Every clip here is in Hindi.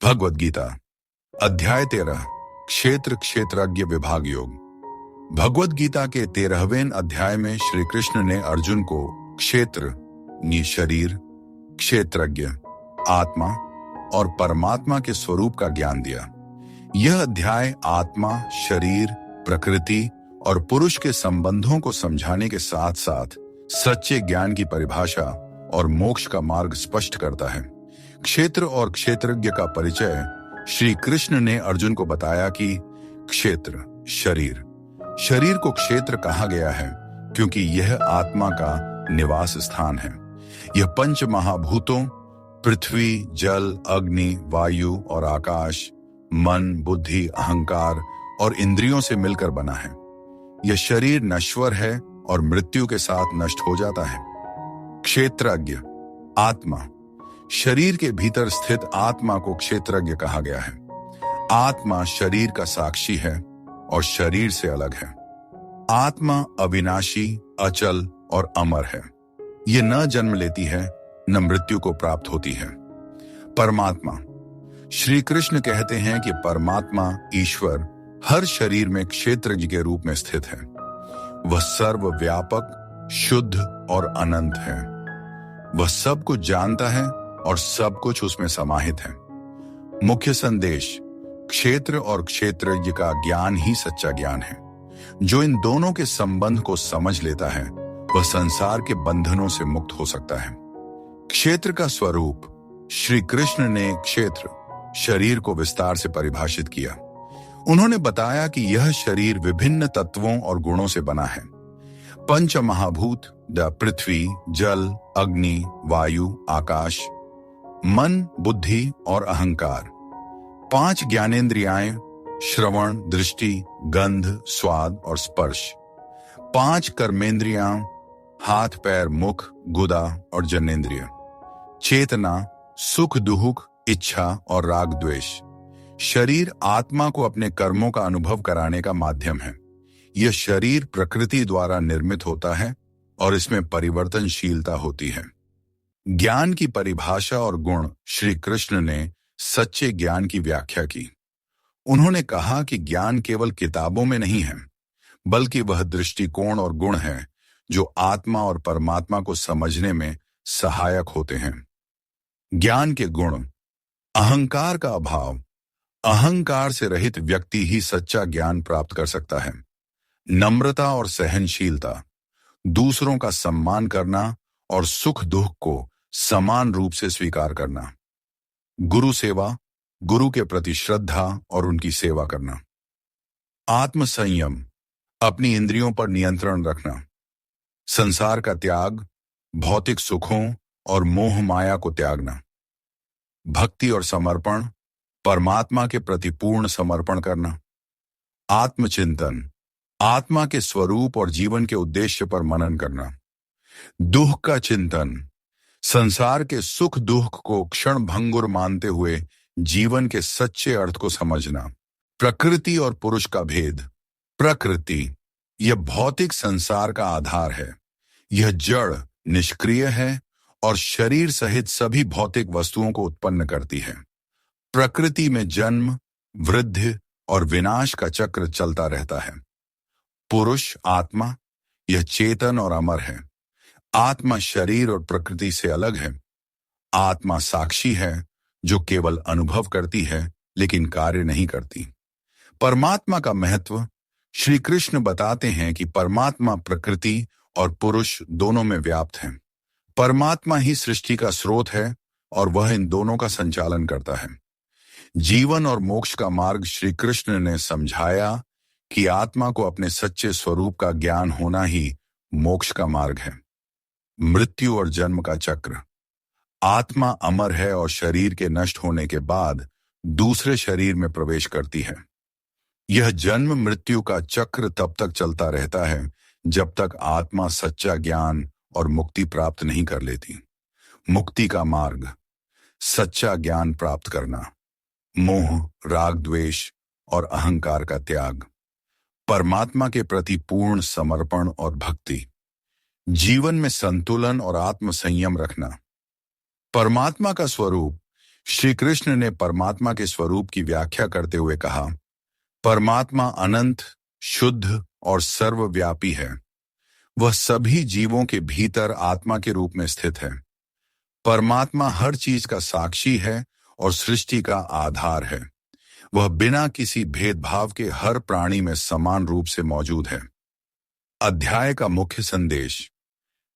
भगवद गीता अध्याय 13 क्षेत्र क्षेत्रज्ञ विभाग योग। भगवद गीता के 13वें अध्याय में श्री कृष्ण ने अर्जुन को क्षेत्र शरीर, क्षेत्रज्ञ आत्मा और परमात्मा के स्वरूप का ज्ञान दिया। यह अध्याय आत्मा, शरीर, प्रकृति और पुरुष के संबंधों को समझाने के साथ साथ सच्चे ज्ञान की परिभाषा और मोक्ष का मार्ग स्पष्ट करता है। क्षेत्र और क्षेत्रज्ञ का परिचय श्री कृष्ण ने अर्जुन को बताया कि क्षेत्र शरीर को क्षेत्र कहा गया है क्योंकि यह आत्मा का निवास स्थान है। यह पंच महाभूतों पृथ्वी, जल, अग्नि, वायु और आकाश, मन, बुद्धि, अहंकार और इंद्रियों से मिलकर बना है। यह शरीर नश्वर है और मृत्यु के साथ नष्ट हो जाता है। क्षेत्रज्ञ आत्मा, शरीर के भीतर स्थित आत्मा को क्षेत्रज्ञ कहा गया है। आत्मा शरीर का साक्षी है और शरीर से अलग है। आत्मा अविनाशी, अचल और अमर है। यह न जन्म लेती है न मृत्यु को प्राप्त होती है। परमात्मा, श्री कृष्ण कहते हैं कि परमात्मा ईश्वर हर शरीर में क्षेत्रज्ञ के रूप में स्थित है। वह सर्वव्यापक, शुद्ध और अनंत है। वह सब कुछ जानता है और सब कुछ उसमें समाहित है। मुख्य संदेश, क्षेत्र और क्षेत्रज्ञ का ज्ञान ही सच्चा ज्ञान है। जो इन दोनों के संबंध को समझ लेता है वह संसार के बंधनों से मुक्त हो सकता है। क्षेत्र का स्वरूप, श्री कृष्ण ने क्षेत्र शरीर को विस्तार से परिभाषित किया। उन्होंने बताया कि यह शरीर विभिन्न तत्वों और गुणों से बना है। पंच महाभूत पृथ्वी, जल, अग्नि, वायु, आकाश, मन, बुद्धि और अहंकार, 5 ज्ञानेंद्रियाएं श्रवण, दृष्टि, गंध, स्वाद और स्पर्श, 5 कर्मेंद्रियां हाथ, पैर, मुख, गुदा और जनेंद्रिय, चेतना, सुख, दुख, इच्छा और राग, द्वेष। शरीर आत्मा को अपने कर्मों का अनुभव कराने का माध्यम है। यह शरीर प्रकृति द्वारा निर्मित होता है और इसमें परिवर्तनशीलता होती है। ज्ञान की परिभाषा और गुण, श्री कृष्ण ने सच्चे ज्ञान की व्याख्या की। उन्होंने कहा कि ज्ञान केवल किताबों में नहीं है, बल्कि वह दृष्टिकोण और गुण है जो आत्मा और परमात्मा को समझने में सहायक होते हैं। ज्ञान के गुण, अहंकार का अभाव, अहंकार से रहित व्यक्ति ही सच्चा ज्ञान प्राप्त कर सकता है। नम्रता और सहनशीलता, दूसरों का सम्मान करना और सुख दुख को समान रूप से स्वीकार करना। गुरु सेवा, गुरु के प्रति श्रद्धा और उनकी सेवा करना। आत्म संयम, अपनी इंद्रियों पर नियंत्रण रखना। संसार का त्याग, भौतिक सुखों और मोह माया को त्यागना। भक्ति और समर्पण, परमात्मा के प्रति पूर्ण समर्पण करना। आत्मचिंतन, आत्मा के स्वरूप और जीवन के उद्देश्य पर मनन करना। दुख का चिंतन, संसार के सुख दुख को क्षण भंगुर मानते हुए जीवन के सच्चे अर्थ को समझना। प्रकृति और पुरुष का भेद, प्रकृति यह भौतिक संसार का आधार है। यह जड़, निष्क्रिय है और शरीर सहित सभी भौतिक वस्तुओं को उत्पन्न करती है। प्रकृति में जन्म, वृद्धि और विनाश का चक्र चलता रहता है। पुरुष आत्मा, यह चेतन और अमर है। आत्मा शरीर और प्रकृति से अलग है। आत्मा साक्षी है जो केवल अनुभव करती है लेकिन कार्य नहीं करती। परमात्मा का महत्व, श्री कृष्ण बताते हैं कि परमात्मा प्रकृति और पुरुष दोनों में व्याप्त है। परमात्मा ही सृष्टि का स्रोत है और वह इन दोनों का संचालन करता है। जीवन और मोक्ष का मार्ग, श्री कृष्ण ने समझाया कि आत्मा को अपने सच्चे स्वरूप का ज्ञान होना ही मोक्ष का मार्ग है। मृत्यु और जन्म का चक्र, आत्मा अमर है और शरीर के नष्ट होने के बाद दूसरे शरीर में प्रवेश करती है। यह जन्म मृत्यु का चक्र तब तक चलता रहता है जब तक आत्मा सच्चा ज्ञान और मुक्ति प्राप्त नहीं कर लेती। मुक्ति का मार्ग, सच्चा ज्ञान प्राप्त करना, मोह, राग, द्वेष और अहंकार का त्याग, परमात्मा के प्रति पूर्ण समर्पण और भक्ति, जीवन में संतुलन और आत्म संयम रखना। परमात्मा का स्वरूप, श्री कृष्ण ने परमात्मा के स्वरूप की व्याख्या करते हुए कहा, परमात्मा अनंत, शुद्ध और सर्वव्यापी है। वह सभी जीवों के भीतर आत्मा के रूप में स्थित है। परमात्मा हर चीज का साक्षी है और सृष्टि का आधार है। वह बिना किसी भेदभाव के हर प्राणी में समान रूप से मौजूद है। अध्याय का मुख्य संदेश: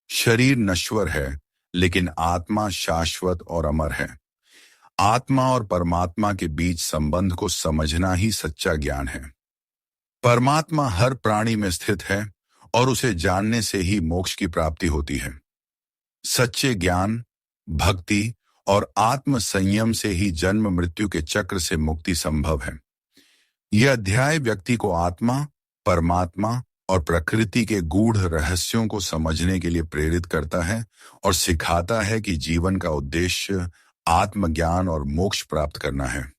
शरीर नश्वर है, लेकिन आत्मा शाश्वत और अमर है। आत्मा और परमात्मा के बीच संबंध को समझना ही सच्चा ज्ञान है। परमात्मा हर प्राणी में स्थित है और उसे जानने से ही मोक्ष की प्राप्ति होती है। सच्चे ज्ञान, भक्ति और आत्म संयम से ही जन्म मृत्यु के चक्र से मुक्ति संभव है। यह अध्याय व्यक्ति को आत्मा, परमात्मा और प्रकृति के गूढ़ रहस्यों को समझने के लिए प्रेरित करता है और सिखाता है कि जीवन का उद्देश्य आत्मज्ञान और मोक्ष प्राप्त करना है।